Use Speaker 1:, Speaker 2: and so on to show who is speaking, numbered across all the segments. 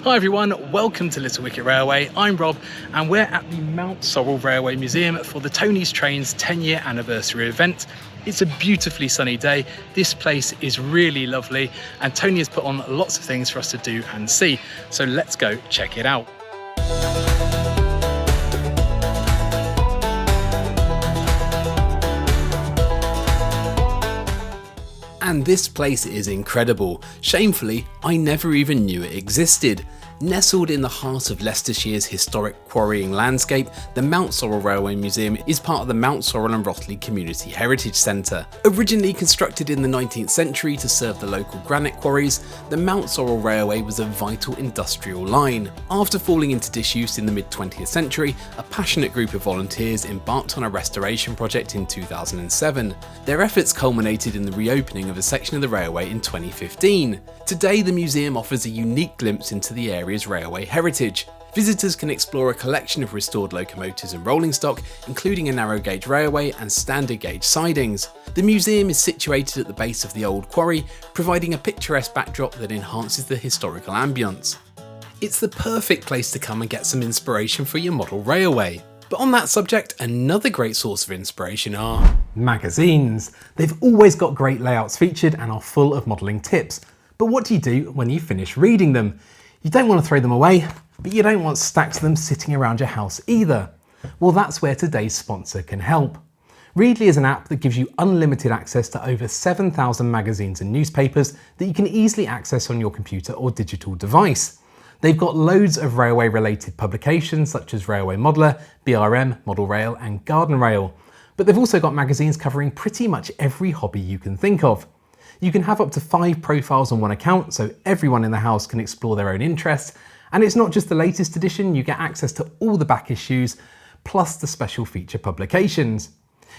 Speaker 1: Hi everyone, welcome to Little Wicket Railway. I'm Rob and we're at the Mountsorrel Railway Museum for the Tony's Trains 10-year anniversary event. It's a beautifully sunny day, this place is really lovely and Tony has put on lots of things for us to do and see. So let's go check it out. And this place is incredible. Shamefully, I never even knew it existed. Nestled in the heart of Leicestershire's historic quarrying landscape, the Mountsorrel Railway Museum is part of the Mountsorrel and Rothley Community Heritage Centre. Originally constructed in the 19th century to serve the local granite quarries, the Mountsorrel Railway was a vital industrial line. After falling into disuse in the mid-20th century, a passionate group of volunteers embarked on a restoration project in 2007. Their efforts culminated in the reopening of a section of the railway in 2015. Today, the museum offers a unique glimpse into the area's railway heritage. Visitors can explore a collection of restored locomotives and rolling stock, including a narrow gauge railway and standard gauge sidings. The museum is situated at the base of the old quarry, providing a picturesque backdrop that enhances the historical ambience. It's the perfect place to come and get some inspiration for your model railway. But on that subject, another great source of inspiration are magazines. They've always got great layouts featured and are full of modelling tips. But what do you do when you finish reading them? You don't want to throw them away, but you don't want stacks of them sitting around your house either. Well, that's where today's sponsor can help. Readly is an app that gives you unlimited access to over 7,000 magazines and newspapers that you can easily access on your computer or digital device. They've got loads of railway related publications such as Railway Modeller, BRM, Model Rail and Garden Rail. But they've also got magazines covering pretty much every hobby you can think of. You can have up to 5 profiles on one account, so everyone in the house can explore their own interests. And it's not just the latest edition, you get access to all the back issues, plus the special feature publications.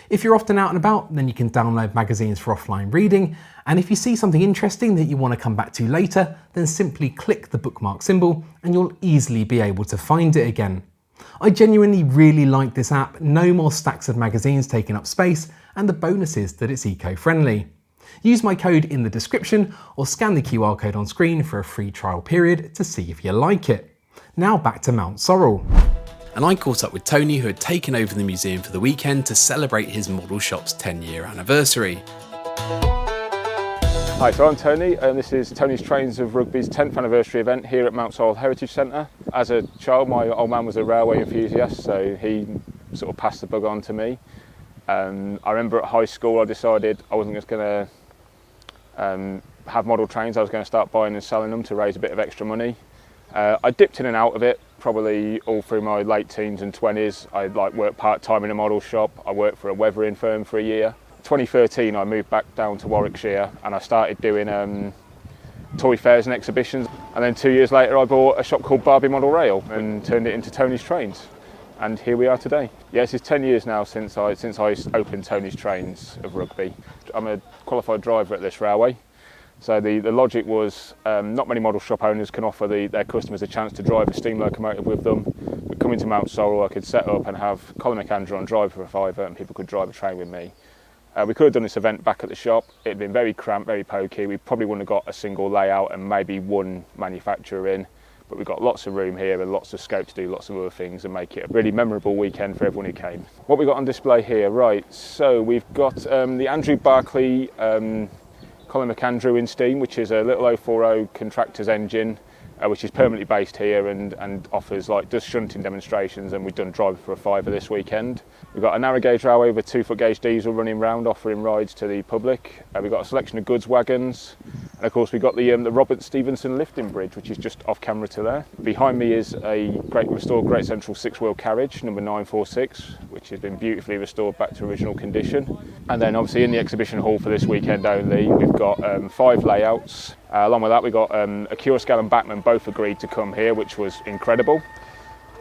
Speaker 1: If you're often out and about, then you can download magazines for offline reading. And if you see something interesting that you want to come back to later, then simply click the bookmark symbol and you'll easily be able to find it again. I genuinely really like this app, no more stacks of magazines taking up space, and the bonus is that it's eco-friendly. Use my code in the description or scan the QR code on screen for a free trial period to see if you like it. Now back to Mountsorrel. And I caught up with Tony, who had taken over the museum for the weekend to celebrate his model shop's 10-year anniversary.
Speaker 2: Hi, so I'm Tony and this is Tony's Trains of Rugby's 10th anniversary event here at Mountsorrel Heritage Centre. As a child, my old man was a railway enthusiast, so he sort of passed the bug on to me. I remember at high school I decided I wasn't just going to have model trains, I was going to start buying and selling them to raise a bit of extra money. I dipped in and out of it probably all through my late teens and 20s. I worked part-time in a model shop, I worked for a weathering firm for a year. 2013 I moved back down to Warwickshire and I started doing toy fairs and exhibitions, and then 2 years later I bought a shop called Barbie Model Rail and turned it into Tony's Trains. And here we are today. Yes, it's 10 years now since I opened Tony's Trains of Rugby. I'm a qualified driver at this railway. So the logic was not many model shop owners can offer their customers a chance to drive a steam locomotive with them. But coming to Mountsorrel, I could set up and have Colin McAndrew on drive for a fiver and people could drive a train with me. We could have done this event back at the shop. It'd been very cramped, very pokey. We probably wouldn't have got a single layout and maybe one manufacturer in. But we've got lots of room here and lots of scope to do lots of other things and make it a really memorable weekend for everyone who came. What we got on display here, right, so we've got the Andrew Barclay Colin McAndrew in steam, which is a little 040 contractor's engine, which is permanently based here and offers does shunting demonstrations, and we've done driver for a fiver this weekend. We've got a narrow gauge railway with a 2-foot gauge diesel running round offering rides to the public. We've got a selection of goods wagons, and of course we've got the Robert Stephenson lifting bridge, which is just off camera to there. Behind me is a restored Great Central 6-wheel carriage, number 946, which has been beautifully restored back to original condition. And then obviously in the exhibition hall for this weekend only, we've got 5 layouts. Along with that, we got a Curascal and Bachmann both agreed to come here, which was incredible.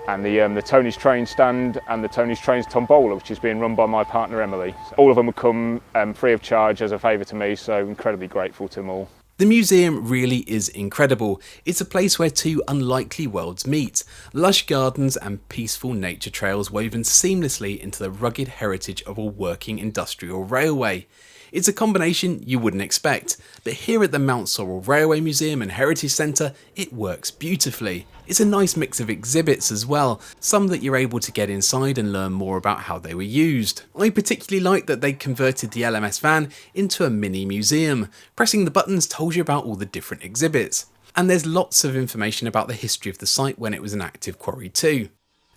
Speaker 2: And the Tony's Train stand and the Tony's Trains Tombola, which is being run by my partner Emily. All of them would come free of charge as a favour to me, so incredibly grateful to them all.
Speaker 1: The museum really is incredible. It's a place where two unlikely worlds meet. Lush gardens and peaceful nature trails woven seamlessly into the rugged heritage of a working industrial railway. It's a combination you wouldn't expect, but here at the Mountsorrel Railway Museum and Heritage Centre, it works beautifully. It's a nice mix of exhibits as well, some that you're able to get inside and learn more about how they were used. I particularly like that they converted the LMS van into a mini museum. Pressing the buttons told you about all the different exhibits. And there's lots of information about the history of the site when it was an active quarry too.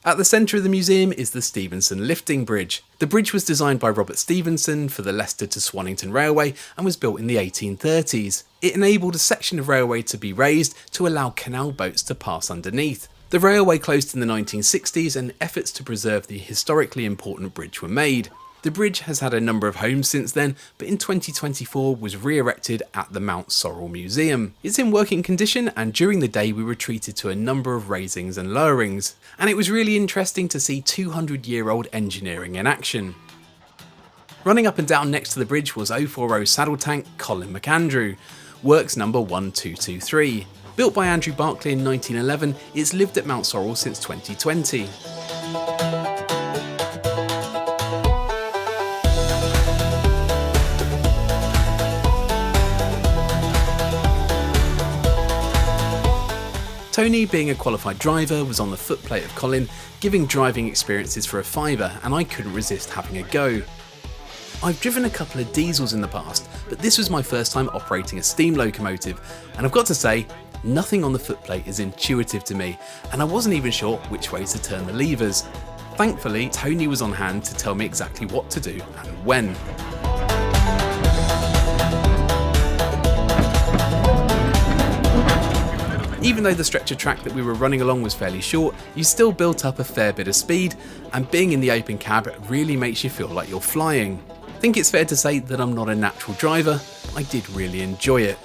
Speaker 1: At the centre of the museum is the Stepheson lifting bridge. The bridge was designed by Robert Stephenson for the Leicester to Swannington Railway and was built in the 1830s. It enabled a section of railway to be raised to allow canal boats to pass underneath. The railway closed in the 1960s and efforts to preserve the historically important bridge were made. The bridge has had a number of homes since then, but in 2024 was re-erected at the Mountsorrel Museum. It's in working condition, and during the day we were treated to a number of raisings and lowerings. And it was really interesting to see 200-year-old engineering in action. Running up and down next to the bridge was 040 saddle tank Colin McAndrew, works number 1223. Built by Andrew Barclay in 1911, it's lived at Mountsorrel since 2020. Tony, being a qualified driver, was on the footplate of Colin, giving driving experiences for a fiver, and I couldn't resist having a go. I've driven a couple of diesels in the past, but this was my first time operating a steam locomotive, and I've got to say, nothing on the footplate is intuitive to me, and I wasn't even sure which way to turn the levers. Thankfully, Tony was on hand to tell me exactly what to do and when. Even though the stretch of track that we were running along was fairly short, you still built up a fair bit of speed, and being in the open cab really makes you feel like you're flying. I think it's fair to say that I'm not a natural driver, but I did really enjoy it.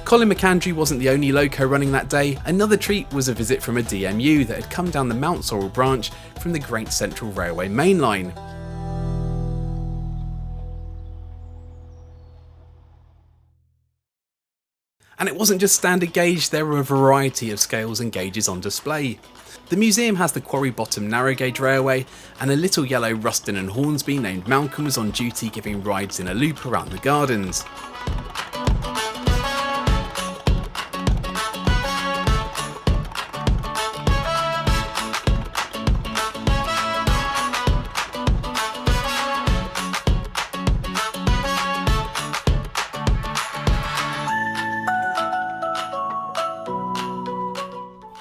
Speaker 1: Colin McAndrew wasn't the only loco running that day. Another treat was a visit from a DMU that had come down the Mountsorrel branch from the Great Central Railway main line. And it wasn't just standard gauge, there were a variety of scales and gauges on display. The museum has the Quarry Bottom narrow gauge railway, and a little yellow Ruston and Hornsby named Malcolm was on duty giving rides in a loop around the gardens.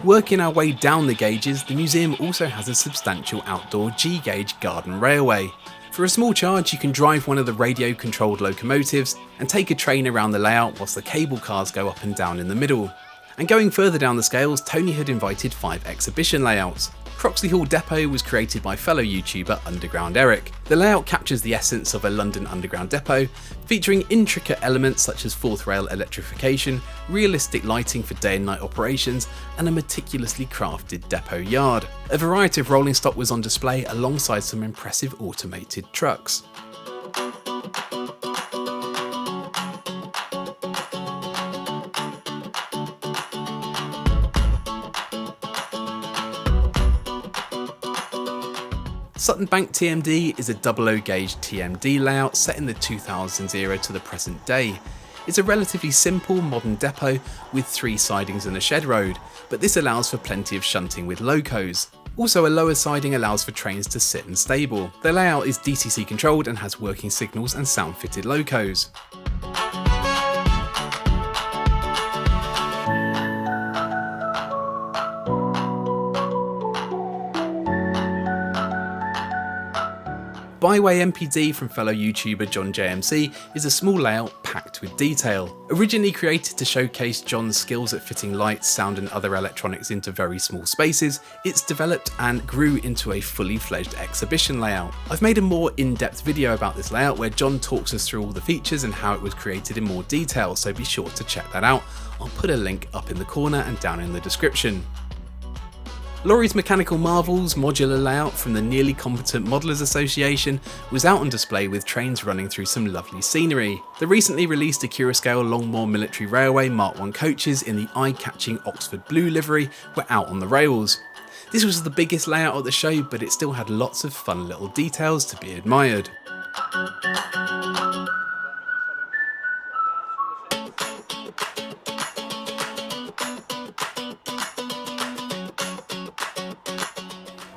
Speaker 1: Working our way down the gauges, the museum also has a substantial outdoor G-gauge garden railway. For a small charge, you can drive one of the radio-controlled locomotives and take a train around the layout whilst the cable cars go up and down in the middle. And going further down the scales, Tony had invited 5 exhibition layouts. Croxley Hall Depot was created by fellow YouTuber Underground Eric. The layout captures the essence of a London Underground depot, featuring intricate elements such as 4th rail electrification, realistic lighting for day and night operations, and a meticulously crafted depot yard. A variety of rolling stock was on display alongside some impressive automated trucks. Sutton Bank TMD is a 00 gauge TMD layout set in the 2000s era to the present day. It's a relatively simple modern depot with 3 sidings and a shed road, but this allows for plenty of shunting with locos. Also, a lower siding allows for trains to sit and stable. The layout is DCC controlled and has working signals and sound fitted locos. Highway MPD from fellow YouTuber John JMC is a small layout packed with detail. Originally created to showcase John's skills at fitting lights, sound and other electronics into very small spaces, it's developed and grew into a fully fledged exhibition layout. I've made a more in-depth video about this layout where John talks us through all the features and how it was created in more detail, so be sure to check that out. I'll put a link up in the corner and down in the description. Laurie's Mechanical Marvels modular layout from the Nearly Competent Modelers Association was out on display with trains running through some lovely scenery. The recently released Accurascale Longmoor Military Railway Mark I coaches in the eye-catching Oxford Blue livery were out on the rails. This was the biggest layout of the show, but it still had lots of fun little details to be admired.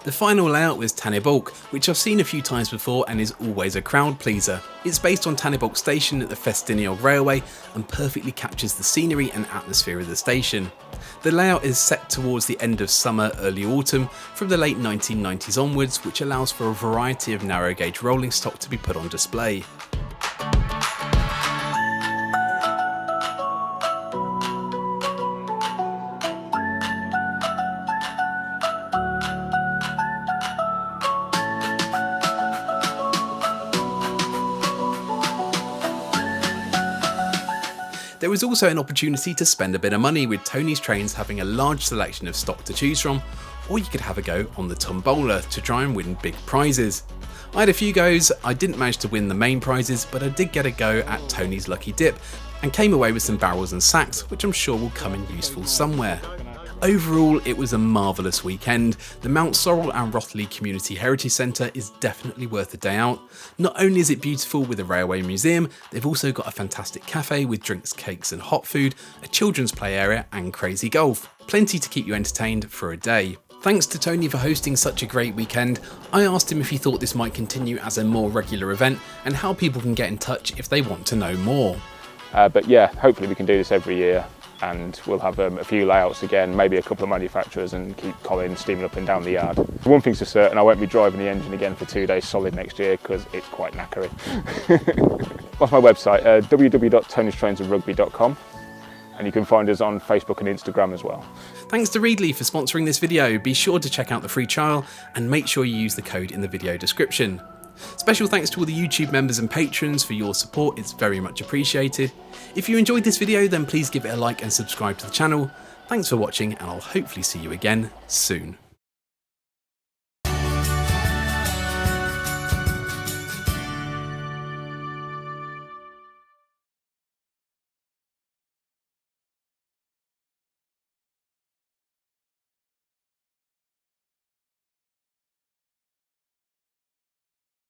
Speaker 1: The final layout was Tanibulk, which I've seen a few times before and is always a crowd pleaser. It's based on Tanibulk Station at the Festiniog Railway and perfectly captures the scenery and atmosphere of the station. The layout is set towards the end of summer, early autumn from the late 1990s onwards, which allows for a variety of narrow gauge rolling stock to be put on display. There was also an opportunity to spend a bit of money, with Tony's Trains having a large selection of stock to choose from, or you could have a go on the tombola to try and win big prizes. I had a few goes, I didn't manage to win the main prizes, but I did get a go at Tony's Lucky Dip and came away with some barrels and sacks, which I'm sure will come in useful somewhere. Overall, it was a marvellous weekend. The Mountsorrel and Rothley Community Heritage Centre is definitely worth a day out. Not only is it beautiful with a railway museum, they've also got a fantastic cafe with drinks, cakes and hot food, a children's play area and crazy golf. Plenty to keep you entertained for a day. Thanks to Tony for hosting such a great weekend. I asked him if he thought this might continue as a more regular event and how people can get in touch if they want to know more.
Speaker 2: But yeah, hopefully we can do this every year, and we'll have a few layouts again, maybe a couple of manufacturers, and keep Colin steaming up and down the yard. One thing's for certain, I won't be driving the engine again for 2 days solid next year because it's quite knackering. That's my website, www.tonystrainsofrugby.com, and you can find us on Facebook and Instagram as well.
Speaker 1: Thanks to Readly for sponsoring this video. Be sure to check out the free trial and make sure you use the code in the video description. Special thanks to all the YouTube members and patrons for your support, it's very much appreciated. If you enjoyed this video, then please give it a like and subscribe to the channel. Thanks for watching, and I'll hopefully see you again soon.